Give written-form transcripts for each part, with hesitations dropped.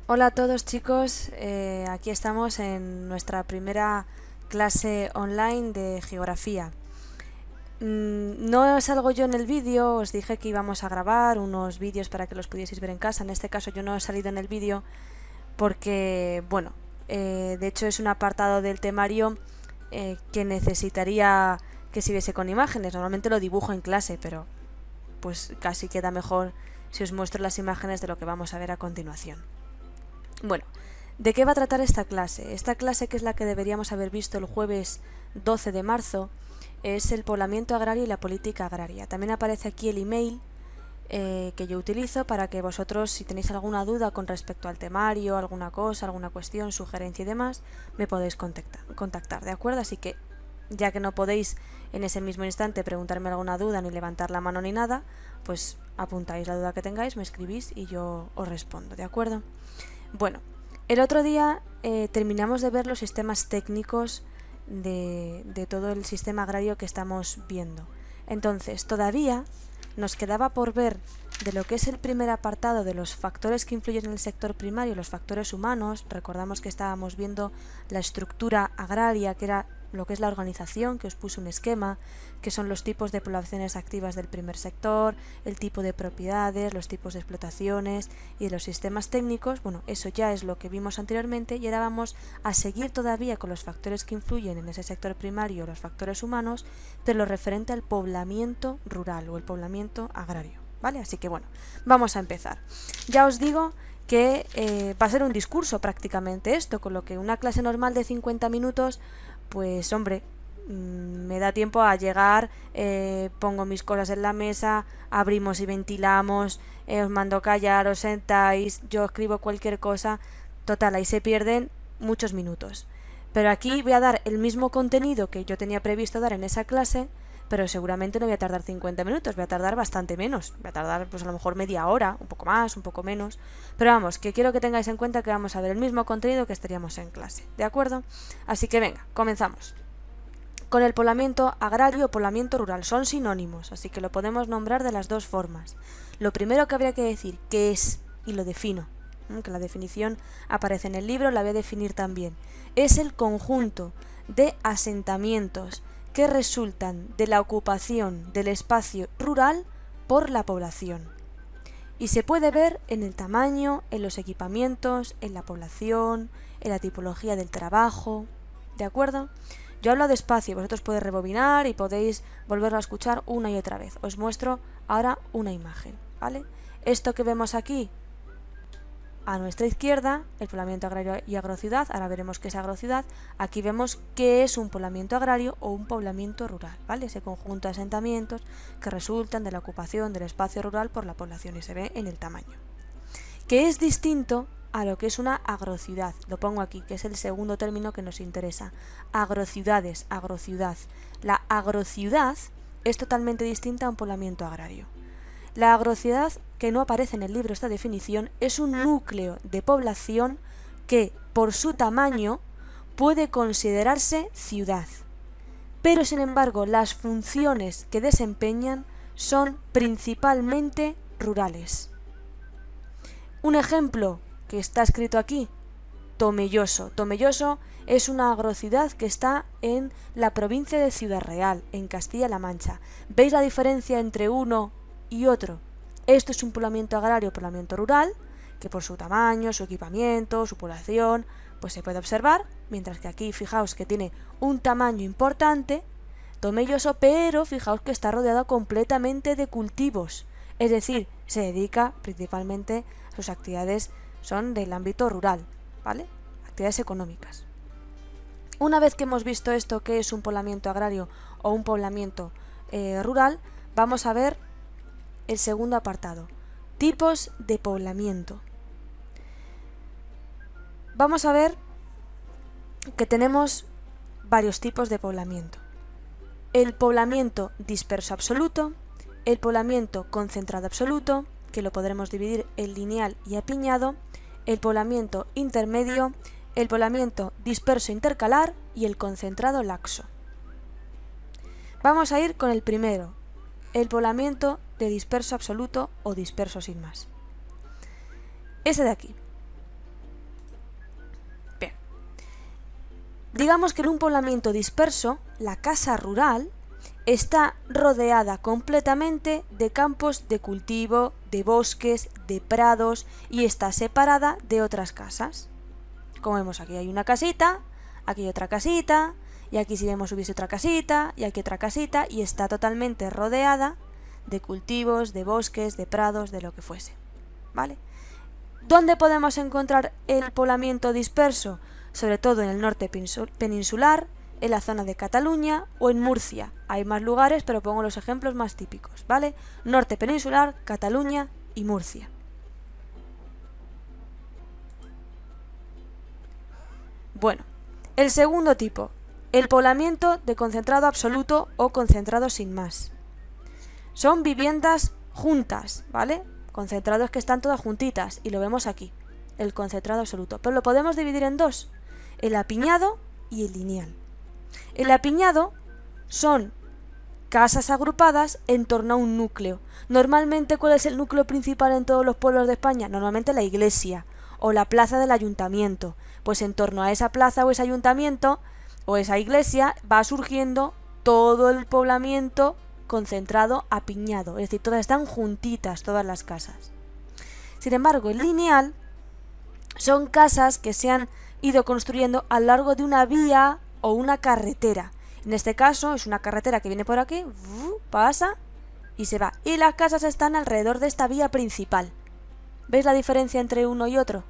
Hola a todos chicos, aquí estamos en nuestra primera clase online de geografía. No salgo yo en el vídeo, os dije que íbamos a grabar unos vídeos para que los pudieseis ver en casa. En este caso yo no he salido en el vídeo porque, bueno, de hecho es un apartado del temario que necesitaría que se viese con imágenes. Normalmente lo dibujo en clase, pero pues casi queda mejor si os muestro las imágenes de lo que vamos a ver a continuación. Bueno, ¿de qué va a tratar esta clase? Esta clase, que es la que deberíamos haber visto el jueves 12 de marzo, es el poblamiento agrario y la política agraria. También aparece aquí el email que yo utilizo para que vosotros, si tenéis alguna duda con respecto al temario, alguna cosa, alguna cuestión, sugerencia y demás, me podéis contactar, ¿de acuerdo? Así que, ya que no podéis en ese mismo instante preguntarme alguna duda, ni levantar la mano ni nada, pues apuntáis la duda que tengáis, me escribís y yo os respondo, ¿de acuerdo? Bueno, el otro día terminamos de ver los sistemas técnicos de todo el sistema agrario que estamos viendo. Entonces, todavía nos quedaba por ver de lo que es el primer apartado de los factores que influyen en el sector primario, los factores humanos. Recordamos que estábamos viendo la estructura agraria, que era lo que es la organización, que os puse un esquema, que son los tipos de poblaciones activas del primer sector, el tipo de propiedades, los tipos de explotaciones y de los sistemas técnicos. Bueno, eso ya es lo que vimos anteriormente y ahora vamos a seguir todavía con los factores que influyen en ese sector primario, los factores humanos, pero lo referente al poblamiento rural o el poblamiento agrario, ¿vale? Así que bueno, vamos a empezar. Ya os digo que va a ser un discurso prácticamente esto, con lo que una clase normal de 50 minutos, pues hombre, me da tiempo a llegar, pongo mis cosas en la mesa, abrimos y ventilamos, os mando callar, os sentáis, yo escribo cualquier cosa, total, ahí se pierden muchos minutos. Pero aquí voy a dar el mismo contenido que yo tenía previsto dar en esa clase, pero seguramente no voy a tardar 50 minutos, voy a tardar bastante menos, voy a tardar pues a lo mejor media hora, un poco más, un poco menos, pero vamos, que quiero que tengáis en cuenta que vamos a ver el mismo contenido que estaríamos en clase, ¿de acuerdo? Así que venga, comenzamos. Con el poblamiento agrario o poblamiento rural son sinónimos, así que lo podemos nombrar de las dos formas. Lo primero que habría que decir qué es, y lo defino, que la definición aparece en el libro, la voy a definir también. Es el conjunto de asentamientos que resultan de la ocupación del espacio rural por la población. Y se puede ver en el tamaño, en los equipamientos, en la población, en la tipología del trabajo. ¿De acuerdo? Yo hablo despacio, vosotros podéis rebobinar y podéis volverlo a escuchar una y otra vez. Os muestro ahora una imagen, ¿vale? Esto que vemos aquí a nuestra izquierda, el poblamiento agrario y agrociudad, ahora veremos qué es agrociudad. Aquí vemos qué es un poblamiento agrario o un poblamiento rural, ¿vale? Ese conjunto de asentamientos que resultan de la ocupación del espacio rural por la población y se ve en el tamaño. Que es distinto a lo que es una agrociudad. Lo pongo aquí, que es el segundo término que nos interesa. Agrociudades, agrociudad. La agrociudad es totalmente distinta a un poblamiento agrario. La agrociudad, que no aparece en el libro esta definición, es un núcleo de población que, por su tamaño, puede considerarse ciudad. Pero, sin embargo, las funciones que desempeñan son principalmente rurales. Un ejemplo que está escrito aquí, Tomelloso. Tomelloso es una agrocidad que está en la provincia de Ciudad Real, en Castilla-La Mancha. ¿Veis la diferencia entre uno y otro? Esto es un poblamiento agrario o poblamiento rural, que por su tamaño, su equipamiento, su población, pues se puede observar, mientras que aquí fijaos que tiene un tamaño importante, Tomelloso, pero fijaos que está rodeado completamente de cultivos, es decir, se dedica principalmente a sus actividades, son del ámbito rural, ¿vale? Actividades económicas. Una vez que hemos visto esto, que es un poblamiento agrario o un poblamiento rural, vamos a ver el segundo apartado, tipos de poblamiento. Vamos a ver que tenemos varios tipos de poblamiento. El poblamiento disperso absoluto, el poblamiento concentrado absoluto, que lo podremos dividir en lineal y apiñado, el poblamiento intermedio, el poblamiento disperso intercalar y el concentrado laxo. Vamos a ir con el primero, el poblamiento de disperso absoluto o disperso sin más. Ese de aquí. Digamos que en un poblamiento disperso, la casa rural está rodeada completamente de campos de cultivo, de bosques, de prados y está separada de otras casas. Como vemos, aquí hay una casita, aquí hay otra casita, y aquí si vemos hubiese otra casita, y aquí otra casita, y está totalmente rodeada de cultivos, de bosques, de prados, de lo que fuese. ¿Vale? ¿Dónde podemos encontrar el poblamiento disperso? Sobre todo en el norte peninsular, en la zona de Cataluña o en Murcia. Hay más lugares, pero pongo los ejemplos más típicos, ¿vale? Norte peninsular, Cataluña y Murcia. Bueno, el segundo tipo, el poblamiento de concentrado absoluto o concentrado sin más. Son viviendas juntas, ¿vale? Concentrados que están todas juntitas, y lo vemos aquí, el concentrado absoluto. Pero lo podemos dividir en dos, el apiñado y el lineal. El apiñado son casas agrupadas en torno a un núcleo. Normalmente, ¿cuál es el núcleo principal en todos los pueblos de España? Normalmente la iglesia o la plaza del ayuntamiento. Pues en torno a esa plaza o ese ayuntamiento o esa iglesia va surgiendo todo el poblamiento concentrado apiñado, es decir, todas están juntitas, todas las casas. Sin embargo, el lineal son casas que se han ido construyendo a lo largo de una vía o una carretera. En este caso es una carretera que viene por aquí, pasa y se va. Y las casas están alrededor de esta vía principal. ¿Veis la diferencia entre uno y otro?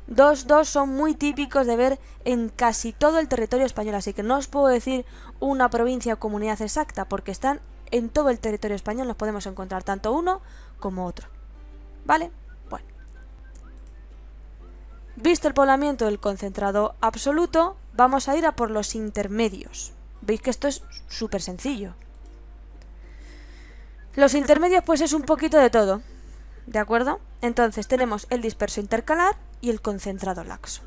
Dos son muy típicos de ver en casi todo el territorio español, así que no os puedo decir una provincia o comunidad exacta, porque están en todo el territorio español, nos podemos encontrar tanto uno como otro. ¿Vale? Bueno. Visto el poblamiento del concentrado absoluto, vamos a ir a por los intermedios. Veis que esto es súper sencillo. Los intermedios pues es un poquito de todo, ¿de acuerdo? Entonces tenemos el disperso intercalar y el concentrado laxo.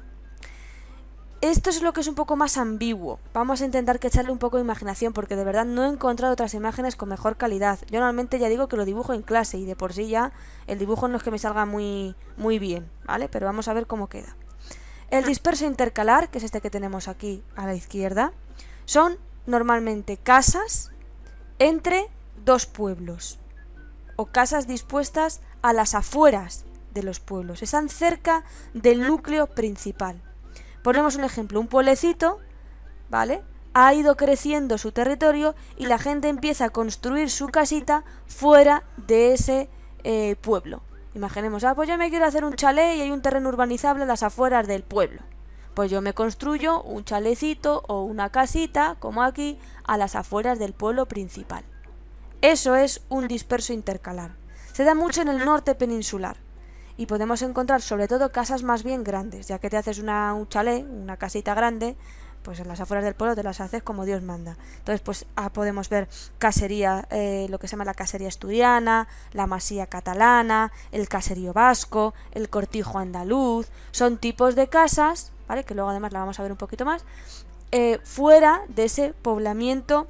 Esto es lo que es un poco más ambiguo. Vamos a intentar que echarle un poco de imaginación, porque de verdad no he encontrado otras imágenes con mejor calidad. Yo normalmente ya digo que lo dibujo en clase y de por sí ya el dibujo no es que me salga muy bien, ¿vale? Pero vamos a ver cómo queda. El disperso intercalar, que es este que tenemos aquí a la izquierda, son normalmente casas entre dos pueblos o casas dispuestas a las afueras de los pueblos. Están cerca del núcleo principal. Ponemos un ejemplo, un pueblecito, ¿vale? Ha ido creciendo su territorio y la gente empieza a construir su casita fuera de ese pueblo. Imaginemos, pues yo me quiero hacer un chalet y hay un terreno urbanizable a las afueras del pueblo. Pues yo me construyo un chalecito o una casita, como aquí, a las afueras del pueblo principal. Eso es un disperso intercalar. Se da mucho en el norte peninsular. Y podemos encontrar sobre todo casas más bien grandes, ya que te haces un chalet, una casita grande, pues en las afueras del pueblo te las haces como Dios manda. Entonces pues podemos ver casería, lo que se llama la casería asturiana, la masía catalana, el caserío vasco, el cortijo andaluz. Son tipos de casas, ¿vale? Que luego además la vamos a ver un poquito más, fuera de ese poblamiento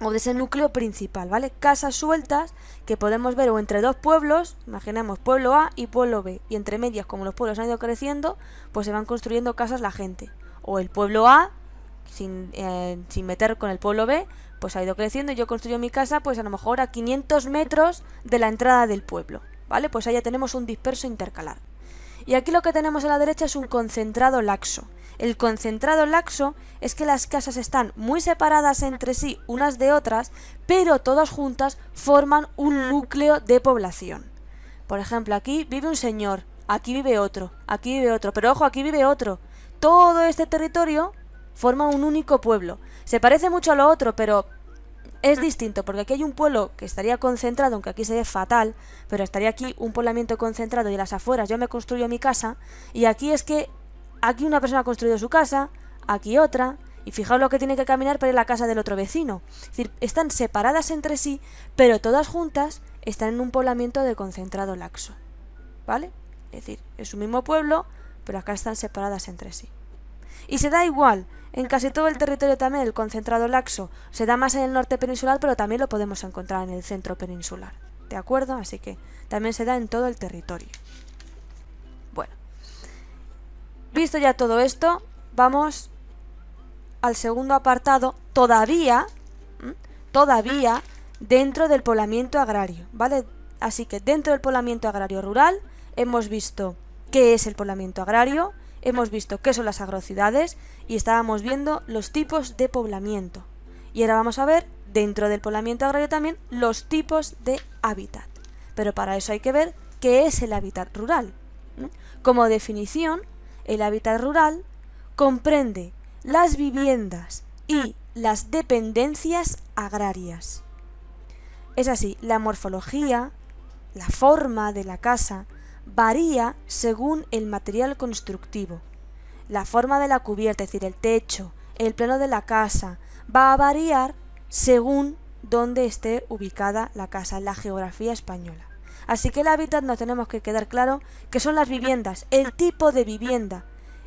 o de ese núcleo principal, ¿vale? Casas sueltas que podemos ver o entre dos pueblos, imaginemos pueblo A y pueblo B, y entre medias, como los pueblos han ido creciendo, pues se van construyendo casas la gente. O el pueblo A, sin meter con el pueblo B, pues ha ido creciendo y yo construyo mi casa pues a lo mejor a 500 metros de la entrada del pueblo, ¿vale? Pues ahí ya tenemos un disperso intercalar. Y aquí lo que tenemos a la derecha es un concentrado laxo. El concentrado laxo es que las casas están muy separadas entre sí unas de otras, pero todas juntas forman un núcleo de población. Por ejemplo, aquí vive un señor, aquí vive otro, pero ojo, aquí vive otro. Todo este territorio forma un único pueblo. Se parece mucho a lo otro, pero es distinto, porque aquí hay un pueblo que estaría concentrado, aunque aquí se ve fatal, pero estaría aquí un poblamiento concentrado y a las afueras yo me construyo mi casa, y aquí es que aquí una persona ha construido su casa, aquí otra, y fijaos lo que tiene que caminar para ir a la casa del otro vecino. Es decir, están separadas entre sí, pero todas juntas están en un poblamiento de concentrado laxo, ¿vale? Es decir, es un mismo pueblo, pero acá están separadas entre sí. Y se da igual, en casi todo el territorio también el concentrado laxo se da más en el norte peninsular, pero también lo podemos encontrar en el centro peninsular, ¿de acuerdo? Así que también se da en todo el territorio. Bueno, visto ya todo esto, vamos al segundo apartado todavía dentro del poblamiento agrario, ¿vale? Así que dentro del poblamiento agrario rural hemos visto qué es el poblamiento agrario, hemos visto qué son las agrociudades y estábamos viendo los tipos de poblamiento. Y ahora vamos a ver, dentro del poblamiento agrario también, los tipos de hábitat. Pero para eso hay que ver qué es el hábitat rural. Como definición, el hábitat rural comprende las viviendas y las dependencias agrarias. Es así, la morfología, la forma de la casa varía según el material constructivo. La forma de la cubierta, es decir, el techo, el plano de la casa, va a variar según dónde esté ubicada la casa en la geografía española. Así que el hábitat nos tenemos que quedar claro que son las viviendas, el tipo de vivienda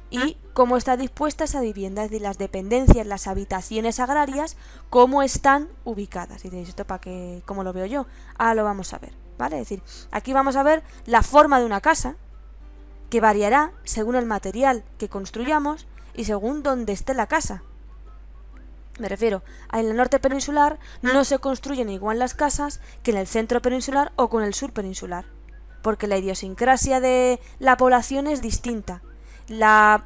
y cómo está dispuesta esa vivienda, es decir, las dependencias, las habitaciones agrarias, cómo están ubicadas. Y diréis, ¿esto para qué? ¿Cómo lo veo yo? Ahora lo vamos a ver, ¿vale? Es decir, aquí vamos a ver la forma de una casa, que variará según el material que construyamos y según dónde esté la casa. Me refiero, en el norte peninsular no se construyen igual las casas que en el centro peninsular o con el sur peninsular, porque la idiosincrasia de la población es distinta.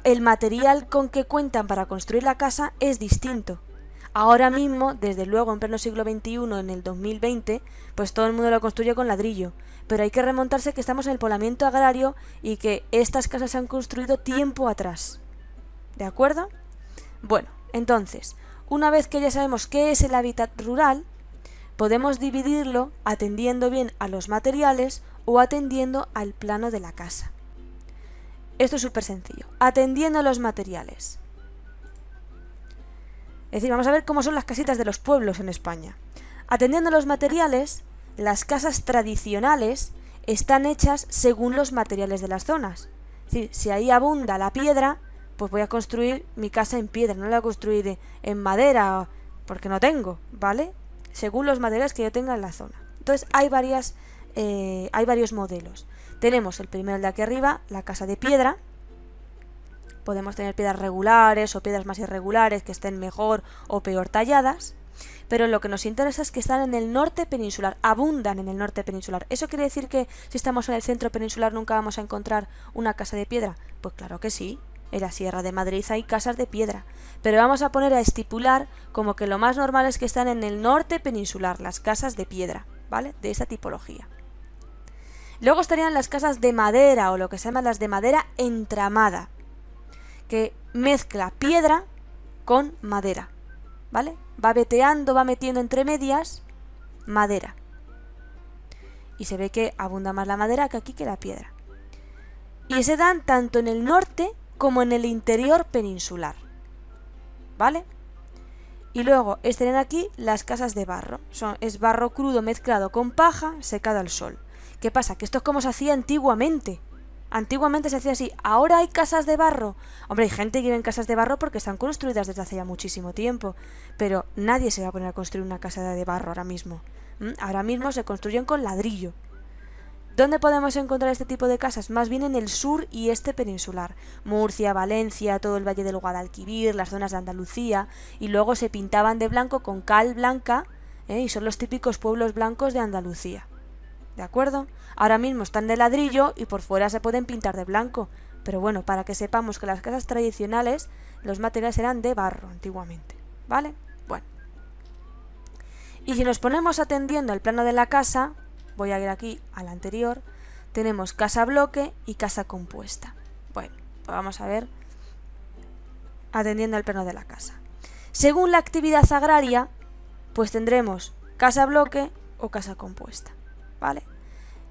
El material con que cuentan para construir la casa es distinto. Ahora mismo, desde luego en pleno siglo XXI, en el 2020, pues todo el mundo lo construye con ladrillo, pero hay que remontarse que estamos en el poblamiento agrario y que estas casas se han construido tiempo atrás. ¿De acuerdo? Bueno, entonces, una vez que ya sabemos qué es el hábitat rural, podemos dividirlo atendiendo bien a los materiales o atendiendo al plano de la casa. Esto es súper sencillo. Atendiendo a los materiales. Es decir, vamos a ver cómo son las casitas de los pueblos en España. Atendiendo a los materiales, las casas tradicionales están hechas según los materiales de las zonas. Es decir, si ahí abunda la piedra, pues voy a construir mi casa en piedra, no la voy a construir en madera, porque no tengo, ¿vale? Según los materiales que yo tenga en la zona. Entonces hay varios modelos. Tenemos el primero, el de aquí arriba, la casa de piedra. Podemos tener piedras regulares o piedras más irregulares que estén mejor o peor talladas. Pero lo que nos interesa es que están en el norte peninsular, abundan en el norte peninsular. ¿Eso quiere decir que si estamos en el centro peninsular nunca vamos a encontrar una casa de piedra? Pues claro que sí. En la Sierra de Madrid hay casas de piedra, pero vamos a poner a estipular como que lo más normal es que están en el norte peninsular, las casas de piedra, ¿vale? De esa tipología. Luego estarían las casas de madera o lo que se llaman las de madera entramada, que mezcla piedra con madera, ¿vale? Va veteando, va metiendo entre medias madera. Y se ve que abunda más la madera que aquí que la piedra. Y se dan tanto en el norte como en el interior peninsular, ¿vale? Y luego estarían aquí las casas de barro. Es barro crudo mezclado con paja secado al sol. ¿Qué pasa? Que esto es como se hacía antiguamente. Antiguamente se hacía así. Ahora hay casas de barro. Hombre, hay gente que vive en casas de barro porque están construidas desde hace ya muchísimo tiempo. Pero nadie se va a poner a construir una casa de barro ahora mismo. Ahora mismo se construyen con ladrillo. ¿Dónde podemos encontrar este tipo de casas? Más bien en el sur y este peninsular. Murcia, Valencia, todo el valle del Guadalquivir, las zonas de Andalucía. Y luego se pintaban de blanco con cal blanca, y son los típicos pueblos blancos de Andalucía. ¿De acuerdo? Ahora mismo están de ladrillo y por fuera se pueden pintar de blanco. Pero bueno, para que sepamos que las casas tradicionales, los materiales eran de barro antiguamente. ¿Vale? Bueno. Y si nos ponemos atendiendo al plano de la casa, voy a ir aquí al anterior, tenemos casa bloque y casa compuesta. Bueno, pues vamos a ver atendiendo al plano de la casa. Según la actividad agraria, pues tendremos casa bloque o casa compuesta, ¿vale?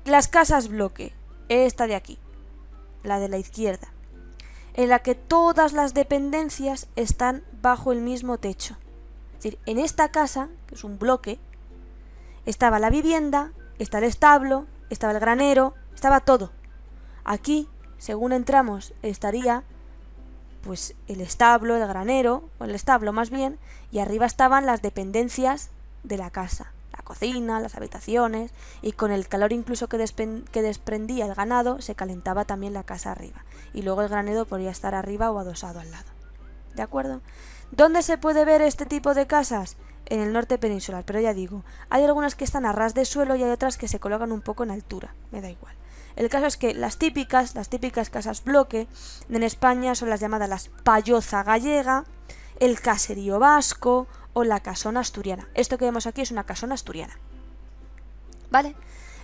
Las casas bloque, esta de aquí, la de la izquierda, en la que todas las dependencias están bajo el mismo techo. Es decir, en esta casa, que es un bloque, estaba la vivienda, está el establo, estaba el granero, estaba todo. Aquí, según entramos, estaría pues el establo, el granero, o el establo más bien, y arriba estaban las dependencias de la casa, la cocina, las habitaciones, y con el calor incluso que desprendía el ganado, se calentaba también la casa arriba. Y luego el granero podía estar arriba o adosado al lado. ¿De acuerdo? ¿Dónde se puede ver este tipo de casas? En el norte peninsular, pero ya digo, hay algunas que están a ras de suelo y hay otras que se colocan un poco en altura, me da igual. El caso es que las típicas casas bloque en España son las llamadas las payoza gallega, el caserío vasco o la casona asturiana. Esto que vemos aquí es una casona asturiana, ¿vale?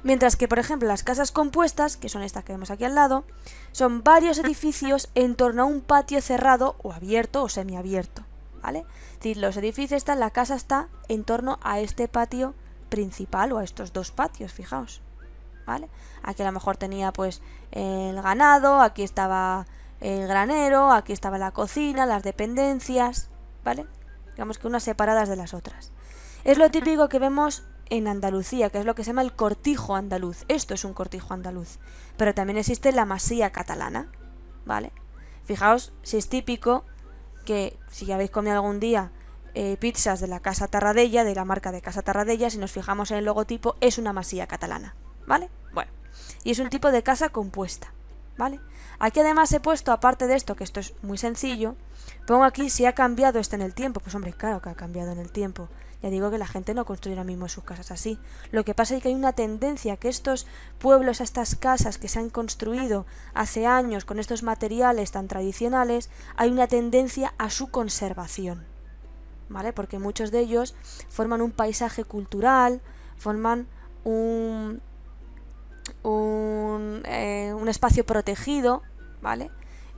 Mientras que, por ejemplo, las casas compuestas, que son estas que vemos aquí al lado, son varios edificios en torno a un patio cerrado o abierto o semiabierto, ¿vale? Es decir, los edificios están, la casa está en torno a este patio principal o a estos dos patios, fijaos, ¿vale? Aquí a lo mejor tenía pues el ganado, aquí estaba el granero, aquí estaba la cocina, las dependencias, ¿vale? Digamos que unas separadas de las otras. Es lo típico que vemos en Andalucía, que es lo que se llama el cortijo andaluz. Esto es un cortijo andaluz. Pero también existe la masía catalana, ¿vale? Fijaos si es típico que, si habéis comido algún día pizzas de la Casa Tarradella, de la marca de Casa Tarradella, si nos fijamos en el logotipo, es una masía catalana, ¿vale? Bueno, y es un tipo de casa compuesta, ¿vale? Aquí además he puesto, aparte de esto, que esto es muy sencillo, pongo aquí si ha cambiado esto en el tiempo. Pues hombre, claro que ha cambiado en el tiempo. Ya digo que la gente no construye ahora mismo sus casas así. Lo que pasa es que hay una tendencia que estos pueblos, estas casas que se han construido hace años con estos materiales tan tradicionales, hay una tendencia a su conservación, ¿vale? Porque muchos de ellos forman un paisaje cultural, forman un espacio protegido, ¿vale?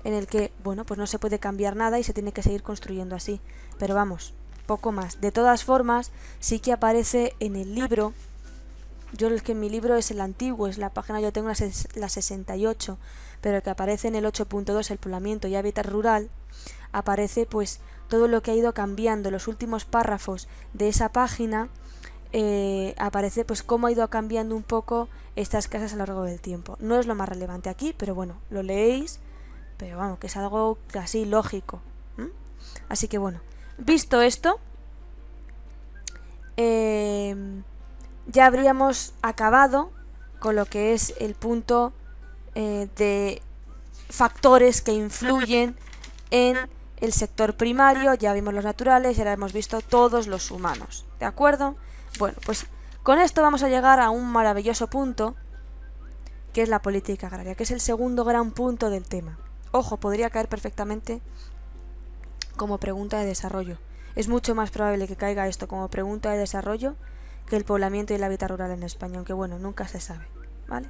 En el que, bueno, pues no se puede cambiar nada y se tiene que seguir construyendo así. Pero vamos, poco más. De todas formas, sí que aparece en el libro. Yo el que en mi libro es el antiguo, es la página, yo tengo la 68, pero el que aparece en el 8.2, el poblamiento y hábitat rural, aparece pues todo lo que ha ido cambiando. Los últimos párrafos de esa página aparece pues cómo ha ido cambiando un poco estas casas a lo largo del tiempo. No es lo más relevante aquí, pero bueno, lo leéis, pero vamos, que es algo casi lógico. Así que bueno, visto esto, ya habríamos acabado con lo que es el punto de factores que influyen en el sector primario. Ya vimos los naturales y ahora hemos visto todos los humanos, ¿de acuerdo? Bueno, pues con esto vamos a llegar a un maravilloso punto, que es la política agraria, que es el segundo gran punto del tema. Ojo, podría caer perfectamente como pregunta de desarrollo. Es mucho más probable que caiga esto como pregunta de desarrollo que el poblamiento y el hábitat rural en España, aunque bueno, nunca se sabe, ¿vale?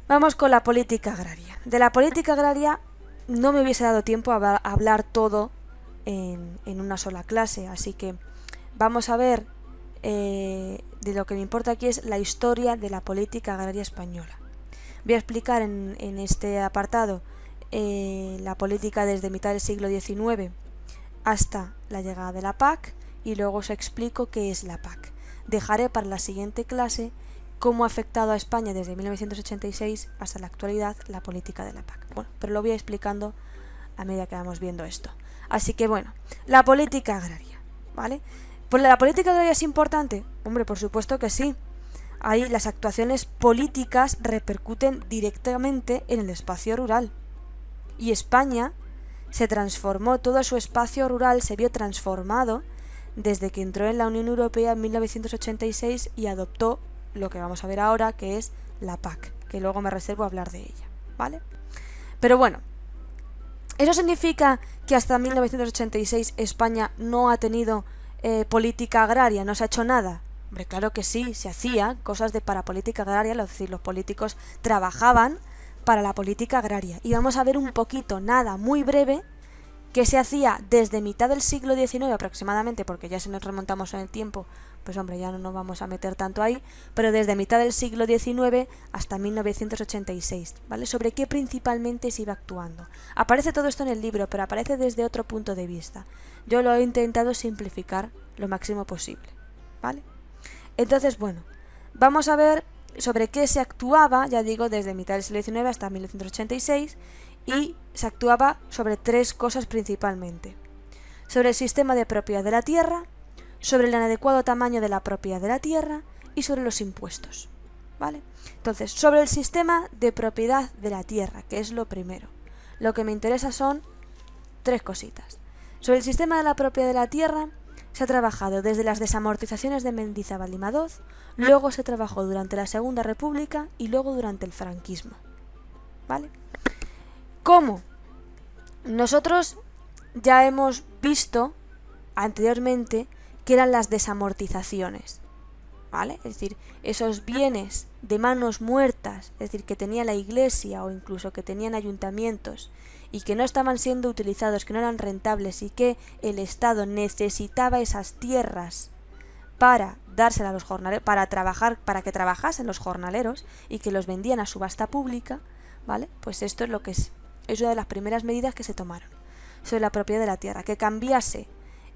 Vamos con la política agraria. De la política agraria no me hubiese dado tiempo a hablar todo en una sola clase, así que vamos a ver, de lo que me importa aquí es la historia de la política agraria española. Voy a explicar en este apartado la política desde mitad del siglo XIX hasta la llegada de la PAC y luego os explico qué es la PAC. Dejaré para la siguiente clase cómo ha afectado a España desde 1986 hasta la actualidad la política de la PAC. Bueno, pero lo voy explicando a medida que vamos viendo esto. Así que bueno, la política agraria, ¿vale? ¿Pues la política agraria es importante? Hombre, por supuesto que sí. Ahí las actuaciones políticas repercuten directamente en el espacio rural. Y España se transformó, todo su espacio rural se vio transformado desde que entró en la Unión Europea en 1986 y adoptó lo que vamos a ver ahora, que es la PAC, que luego me reservo a hablar de ella, ¿vale? Pero bueno, ¿eso significa que hasta 1986 España no ha tenido política agraria, no se ha hecho nada? Hombre, claro que sí, se hacía cosas para política agraria, es decir, los políticos trabajaban para la política agraria. Y vamos a ver un poquito, nada, muy breve, que se hacía desde mitad del siglo XIX aproximadamente, porque ya si nos remontamos en el tiempo, pues hombre, ya no nos vamos a meter tanto ahí, pero desde mitad del siglo XIX hasta 1986, ¿vale? Sobre qué principalmente se iba actuando. Aparece todo esto en el libro, pero aparece desde otro punto de vista. Yo lo he intentado simplificar lo máximo posible, ¿vale? Entonces, bueno, vamos a ver sobre qué se actuaba, ya digo, desde mitad del siglo XIX hasta 1986, y se actuaba sobre tres cosas principalmente: sobre el sistema de propiedad de la tierra, sobre el inadecuado tamaño de la propiedad de la tierra y sobre los impuestos, ¿vale? Entonces, sobre el sistema de propiedad de la tierra, que es lo primero, lo que me interesa son tres cositas: Sobre el sistema de la propiedad de la tierra se ha trabajado desde las desamortizaciones de Mendizábal y Madoz, luego se trabajó durante la Segunda República y luego durante el franquismo. ¿Vale? ¿Cómo? Nosotros ya hemos visto anteriormente que eran las desamortizaciones, ¿vale? Es decir, esos bienes de manos muertas, es decir, que tenía la iglesia o incluso que tenían ayuntamientos y que no estaban siendo utilizados, que no eran rentables y que el Estado necesitaba esas tierras para dárselas a los jornaleros, para que trabajasen los jornaleros y que los vendían a subasta pública, ¿vale? Pues esto es lo que es una de las primeras medidas que se tomaron sobre la propiedad de la tierra, que cambiase,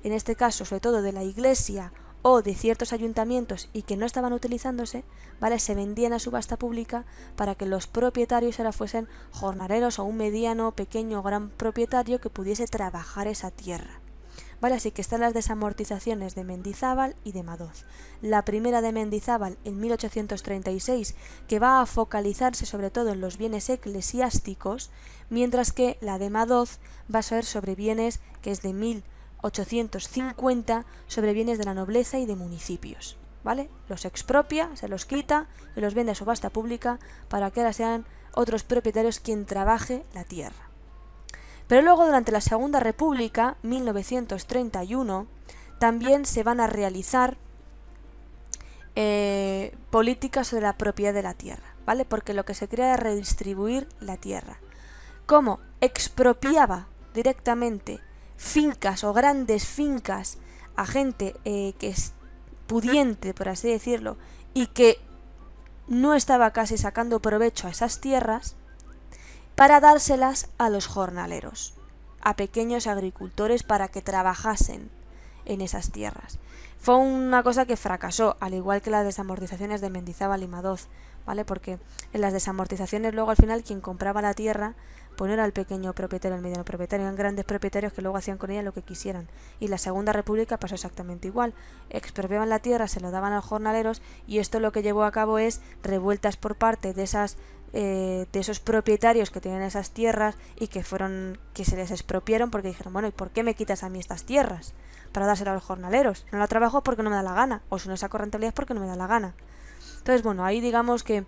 en este caso, sobre todo de la iglesia o de ciertos ayuntamientos y que no estaban utilizándose, ¿vale? Se vendían a subasta pública para que los propietarios ahora fuesen jornaleros o un mediano, pequeño o gran propietario que pudiese trabajar esa tierra. ¿Vale? Así que están las desamortizaciones de Mendizábal y de Madoz. La primera de Mendizábal en 1836, que va a focalizarse sobre todo en los bienes eclesiásticos, mientras que la de Madoz va a ser sobre bienes, que es de 1850, sobre bienes de la nobleza y de municipios. ¿Vale? Los expropia, se los quita y los vende a subasta pública para que ahora sean otros propietarios quien trabaje la tierra. Pero luego, durante la Segunda República, 1931, también se van a realizar políticas sobre la propiedad de la tierra, ¿vale? Porque lo que se quería era redistribuir la tierra. Como expropiaba directamente fincas o grandes fincas a gente que es pudiente, por así decirlo, y que no estaba casi sacando provecho a esas tierras, para dárselas a los jornaleros, a pequeños agricultores para que trabajasen en esas tierras. Fue una cosa que fracasó, al igual que las desamortizaciones de Mendizábal y Madoz, ¿vale? Porque en las desamortizaciones luego al final quien compraba la tierra pues no era el pequeño propietario, el mediano propietario, eran grandes propietarios que luego hacían con ella lo que quisieran. Y la Segunda República pasó exactamente igual. Expropiaban la tierra, se lo daban a los jornaleros y esto lo que llevó a cabo es revueltas por parte de esos propietarios que tenían esas tierras y que se les expropiaron porque dijeron, bueno, ¿y por qué me quitas a mí estas tierras? Para dárselas a los jornaleros. No la trabajo porque no me da la gana, o si no saco rentabilidad porque no me da la gana. Entonces, bueno, ahí digamos que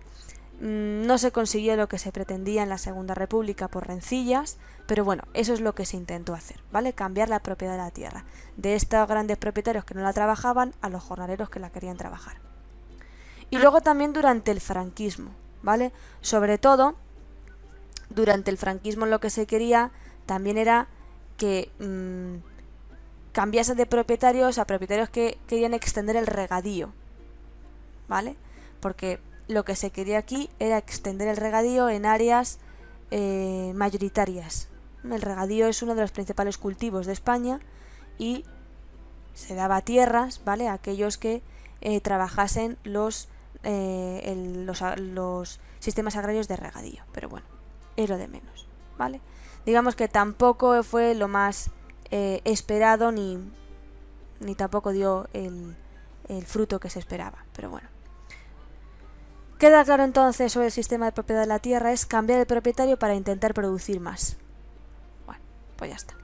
no se consiguió lo que se pretendía en la Segunda República por rencillas, pero bueno, eso es lo que se intentó hacer, ¿vale? Cambiar la propiedad de la tierra, de estos grandes propietarios que no la trabajaban a los jornaleros que la querían trabajar. Y luego también durante el franquismo, ¿vale? Sobre todo, durante el franquismo lo que se quería también era que cambiase de propietarios a propietarios que querían extender el regadío, ¿vale? Porque lo que se quería aquí era extender el regadío en áreas mayoritarias. El regadío es uno de los principales cultivos de España y se daba tierras, ¿vale?, a aquellos que trabajasen los sistemas agrarios de regadío. Pero bueno, es lo de menos, ¿vale? Digamos que tampoco fue lo más esperado ni tampoco dio el fruto que se esperaba, pero bueno. Queda claro entonces sobre el sistema de propiedad de la tierra es cambiar el propietario para intentar producir más. Bueno, pues ya está.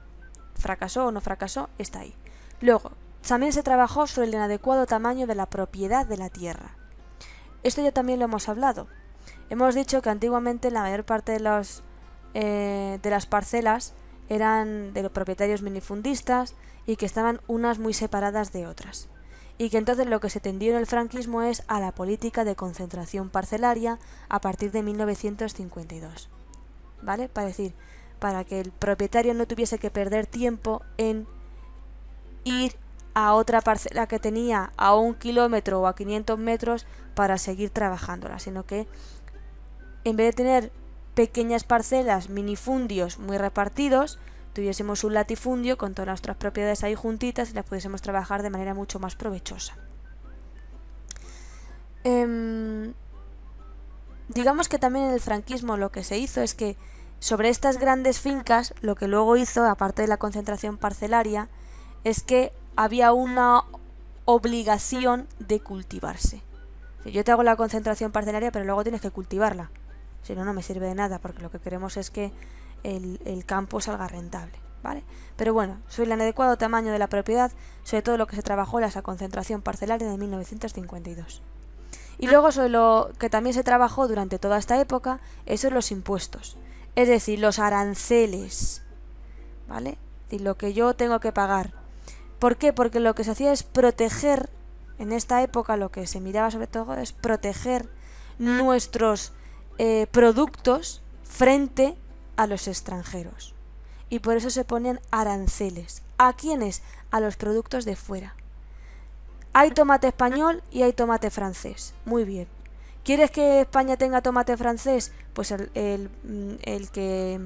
Fracasó o no fracasó, está ahí. Luego, también se trabajó sobre el inadecuado tamaño de la propiedad de la tierra. Esto ya también lo hemos hablado. Hemos dicho que antiguamente la mayor parte de las parcelas eran de los propietarios minifundistas y que estaban unas muy separadas de otras. Y que entonces lo que se tendió en el franquismo es a la política de concentración parcelaria a partir de 1952. ¿Vale? Para que el propietario no tuviese que perder tiempo en ir a otra parcela que tenía a 1 kilómetro o a 500 metros para seguir trabajándola, sino que en vez de tener pequeñas parcelas, minifundios muy repartidos, tuviésemos un latifundio con todas nuestras propiedades ahí juntitas y las pudiésemos trabajar de manera mucho más provechosa. Digamos que también en el franquismo lo que se hizo es que sobre estas grandes fincas, lo que luego hizo, aparte de la concentración parcelaria, es que había una obligación de cultivarse. Yo te hago la concentración parcelaria, pero luego tienes que cultivarla. Si no, no me sirve de nada, porque lo que queremos es que el campo salga rentable, ¿vale? Pero bueno, sobre el inadecuado tamaño de la propiedad, sobre todo lo que se trabajó en esa concentración parcelaria de 1952. Y luego sobre lo que también se trabajó durante toda esta época, eso es los impuestos, es decir, los aranceles, ¿vale? Es decir, lo que yo tengo que pagar. ¿Por qué? Porque lo que se hacía es proteger, en esta época lo que se miraba sobre todo es proteger nuestros productos frente a los extranjeros. Y por eso se ponían aranceles. ¿A quiénes? A los productos de fuera. Hay tomate español y hay tomate francés. Muy bien. ¿Quieres que España tenga tomate francés? Pues el que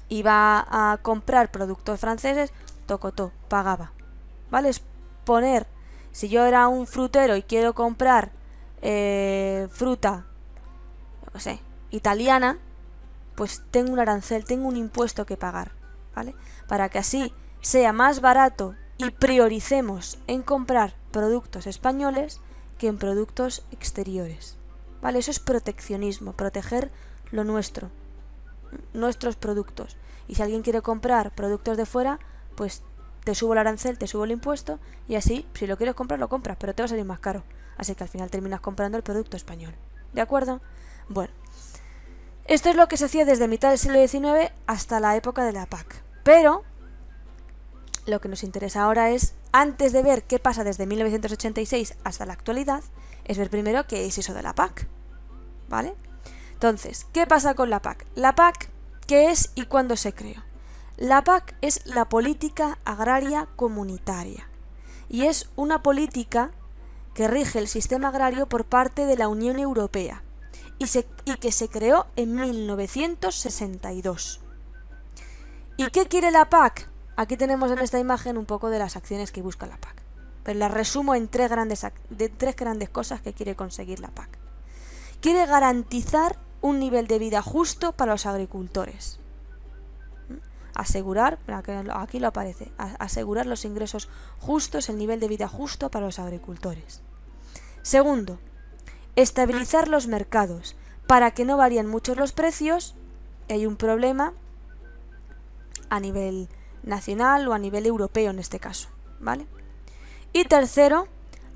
iba a comprar productos franceses, tocotó, pagaba. ¿Vale? Es poner, si yo era un frutero y quiero comprar fruta, yo qué sé, italiana, pues tengo un arancel, tengo un impuesto que pagar, ¿vale? Para que así sea más barato y prioricemos en comprar productos españoles que en productos exteriores, ¿vale? Eso es proteccionismo, proteger lo nuestro, nuestros productos. Y si alguien quiere comprar productos de fuera, pues te subo el arancel, te subo el impuesto y así, si lo quieres comprar, lo compras, pero te va a salir más caro. Así que al final terminas comprando el producto español. ¿De acuerdo? Bueno, esto es lo que se hacía desde mitad del siglo XIX hasta la época de la PAC. Pero lo que nos interesa ahora es, antes de ver qué pasa desde 1986 hasta la actualidad, es ver primero qué es eso de la PAC, ¿vale? Entonces, ¿qué pasa con la PAC? La PAC, ¿qué es y cuándo se creó? La PAC es la Política Agraria Comunitaria y es una política que rige el sistema agrario por parte de la Unión Europea y que se creó en 1962. ¿Y qué quiere la PAC? Aquí tenemos en esta imagen un poco de las acciones que busca la PAC, pero las resumo en tres grandes cosas que quiere conseguir la PAC. Quiere garantizar un nivel de vida justo para los agricultores. Asegurar, aquí lo aparece, asegurar los ingresos justos, el nivel de vida justo para los agricultores. Segundo, estabilizar los mercados para que no varíen mucho los precios. Hay un problema a nivel nacional o a nivel europeo en este caso, ¿vale? Y tercero,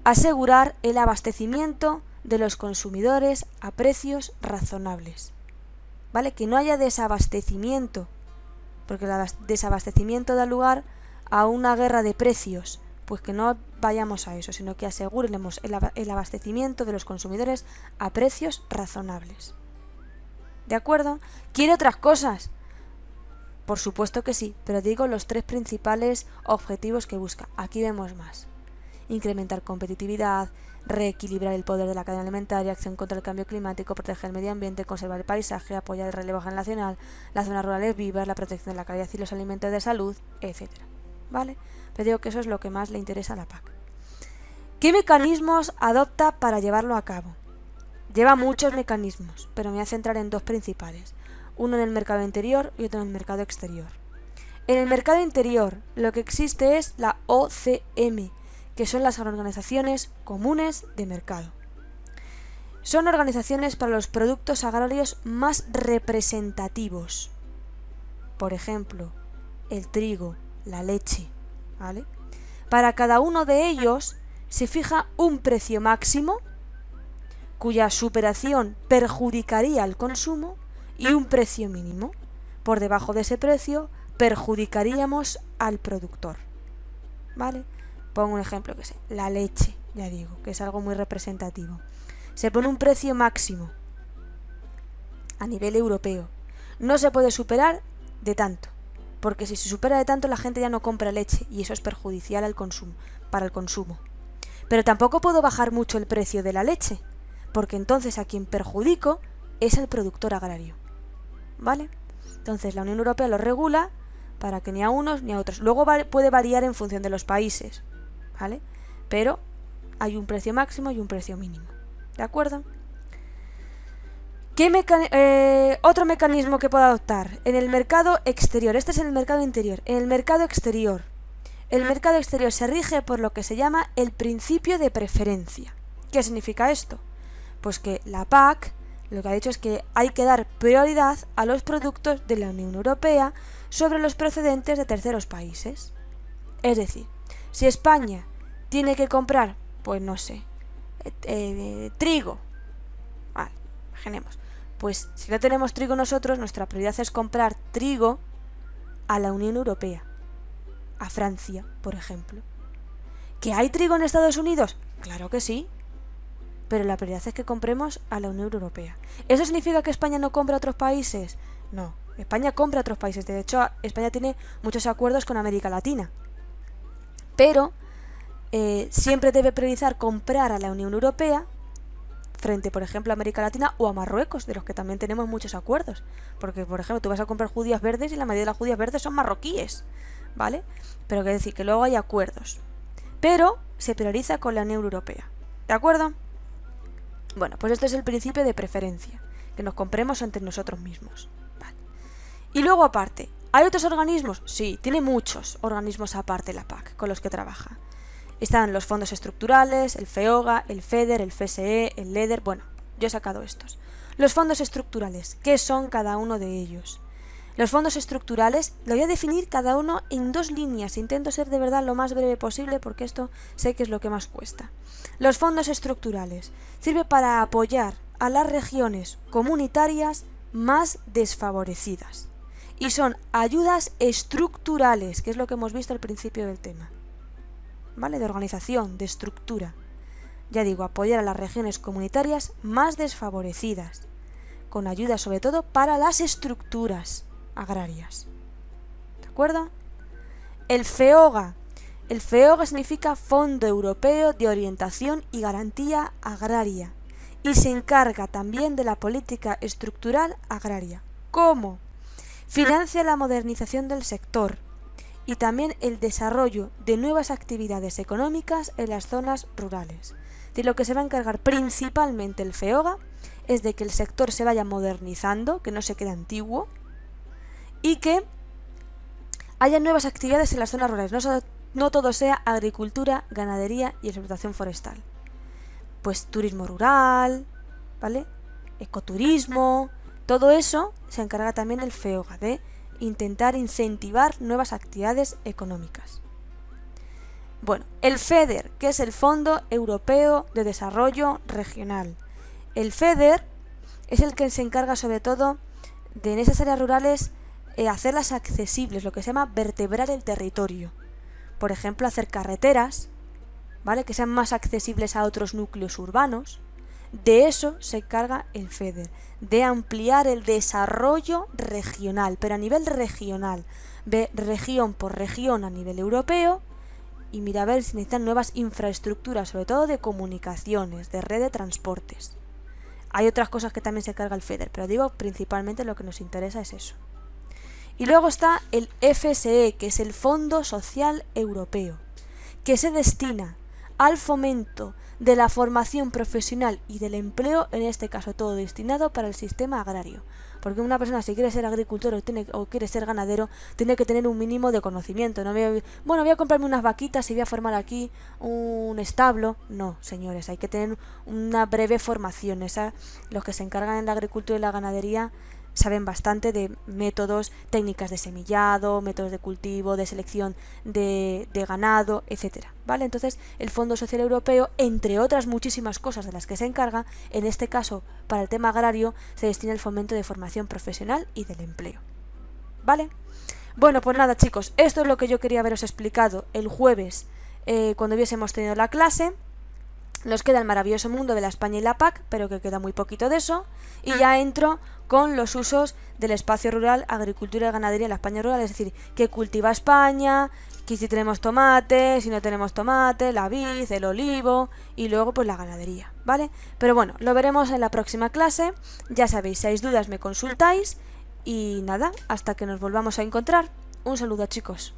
asegurar el abastecimiento de los consumidores a precios razonables, ¿vale? Que no haya desabastecimiento, porque el desabastecimiento da lugar a una guerra de precios, pues que no vayamos a eso, sino que aseguremos el abastecimiento de los consumidores a precios razonables. ¿De acuerdo? ¿Quiere otras cosas? Por supuesto que sí, pero digo los tres principales objetivos que busca. Aquí vemos más. Incrementar competitividad, reequilibrar el poder de la cadena alimentaria, acción contra el cambio climático, proteger el medio ambiente, conservar el paisaje, apoyar el relevo generacional, las zonas rurales vivas, la protección de la calidad y los alimentos de salud, etc. ¿Vale? Pero digo que eso es lo que más le interesa a la PAC. ¿Qué mecanismos adopta para llevarlo a cabo? Lleva muchos mecanismos, pero me voy a centrar en dos principales. Uno en el mercado interior y otro en el mercado exterior. En el mercado interior lo que existe es la OCM, que son las organizaciones comunes de mercado. Son organizaciones para los productos agrarios más representativos. Por ejemplo, el trigo, la leche, ¿vale? Para cada uno de ellos se fija un precio máximo, cuya superación perjudicaría al consumo, y un precio mínimo. Por debajo de ese precio perjudicaríamos al productor, ¿vale? Pongo un ejemplo, que sé, la leche, ya digo, que es algo muy representativo. Se pone un precio máximo a nivel europeo. No se puede superar de tanto, porque si se supera de tanto la gente ya no compra leche y eso es perjudicial al consumo, para el consumo. Pero tampoco puedo bajar mucho el precio de la leche, porque entonces a quien perjudico es al productor agrario, ¿vale? Entonces la Unión Europea lo regula para que ni a unos ni a otros. Luego puede variar en función de los países, ¿vale? Pero hay un precio máximo y un precio mínimo, ¿de acuerdo? Otro mecanismo que puedo adoptar en el mercado exterior. Este es en el mercado interior. En el mercado exterior, el mercado exterior se rige por lo que se llama el principio de preferencia. ¿Qué significa esto? Pues que la PAC Lo que ha dicho es que hay que dar prioridad a los productos de la Unión Europea sobre los procedentes de terceros países. Es decir, si España tiene que comprar, pues no sé, trigo, vale, imaginemos, pues si no tenemos trigo nosotros, nuestra prioridad es comprar trigo a la Unión Europea, a Francia, por ejemplo. ¿Que hay trigo en Estados Unidos? Claro que sí, pero la prioridad es que compremos a la Unión Europea. ¿Eso significa que España no compra a otros países? No, España compra a otros países. De hecho, España tiene muchos acuerdos con América Latina. Pero siempre debe priorizar comprar a la Unión Europea frente, por ejemplo, a América Latina o a Marruecos, de los que también tenemos muchos acuerdos. Porque, por ejemplo, tú vas a comprar judías verdes y la mayoría de las judías verdes son marroquíes, ¿vale? Pero quiere decir que luego hay acuerdos. Pero se prioriza con la Unión Europea. ¿De acuerdo? Bueno, pues este es el principio de preferencia, que nos compremos entre nosotros mismos. Vale. Y luego aparte, ¿hay otros organismos? Sí, tiene muchos organismos aparte la PAC con los que trabaja. Están los fondos estructurales, el FEOGA, el FEDER, el FSE, el LEDER. Bueno, yo he sacado estos. Los fondos estructurales, ¿qué son cada uno de ellos? Los fondos estructurales lo voy a definir cada uno en 2 líneas. Intento ser de verdad lo más breve posible porque esto sé que es lo que más cuesta. Los fondos estructurales sirven para apoyar a las regiones comunitarias más desfavorecidas. Y son ayudas estructurales, que es lo que hemos visto al principio del tema. ¿Vale? De organización, de estructura. Ya digo, apoyar a las regiones comunitarias más desfavorecidas, con ayuda sobre todo para las estructuras agrarias. ¿De acuerdo? El FEOGA. El FEOGA significa Fondo Europeo de Orientación y Garantía Agraria y se encarga también de la política estructural agraria. ¿Cómo? Financia la modernización del sector y también el desarrollo de nuevas actividades económicas en las zonas rurales. De lo que se va a encargar principalmente el FEOGA es de que el sector se vaya modernizando, que no se quede antiguo, y que haya nuevas actividades en las zonas rurales, no todo sea agricultura, ganadería y explotación forestal. Pues turismo rural, ¿vale? Ecoturismo, todo eso se encarga también el FEOGA de intentar incentivar nuevas actividades económicas. Bueno, el FEDER, que es el Fondo Europeo de Desarrollo Regional. El FEDER es el que se encarga sobre todo de en esas áreas rurales hacerlas accesibles, lo que se llama vertebrar el territorio. Por ejemplo, hacer carreteras, ¿vale? Que sean más accesibles a otros núcleos urbanos. De eso se encarga el FEDER, de ampliar el desarrollo regional, pero a nivel regional, ve región por región a nivel europeo y mira a ver si necesitan nuevas infraestructuras, sobre todo de comunicaciones, de red de transportes. Hay otras cosas que también se encarga el FEDER, pero digo principalmente lo que nos interesa es eso. Y luego está el FSE, que es el Fondo Social Europeo, que se destina al fomento de la formación profesional y del empleo, en este caso todo destinado para el sistema agrario. Porque una persona, si quiere ser agricultor o quiere ser ganadero, tiene que tener un mínimo de conocimiento. No voy a comprarme unas vaquitas y voy a formar aquí un establo. No, señores, hay que tener una breve formación. Los que se encargan en la agricultura y la ganadería saben bastante de métodos, técnicas de semillado, métodos de cultivo, de selección de ganado, etcétera, ¿vale? Entonces, el Fondo Social Europeo, entre otras muchísimas cosas de las que se encarga, en este caso, para el tema agrario, se destina al fomento de formación profesional y del empleo, ¿vale? Bueno, pues nada, chicos, esto es lo que yo quería haberos explicado el jueves cuando hubiésemos tenido la clase. Nos queda el maravilloso mundo de la España y la PAC, pero que queda muy poquito de eso, y ya entro con los usos del espacio rural, agricultura y ganadería en la España rural, es decir, qué cultiva España, que si tenemos tomate, si no tenemos tomate, la vid, el olivo, y luego pues la ganadería, ¿vale? Pero bueno, lo veremos en la próxima clase, ya sabéis, si hay dudas me consultáis, y nada, hasta que nos volvamos a encontrar. Un saludo, chicos.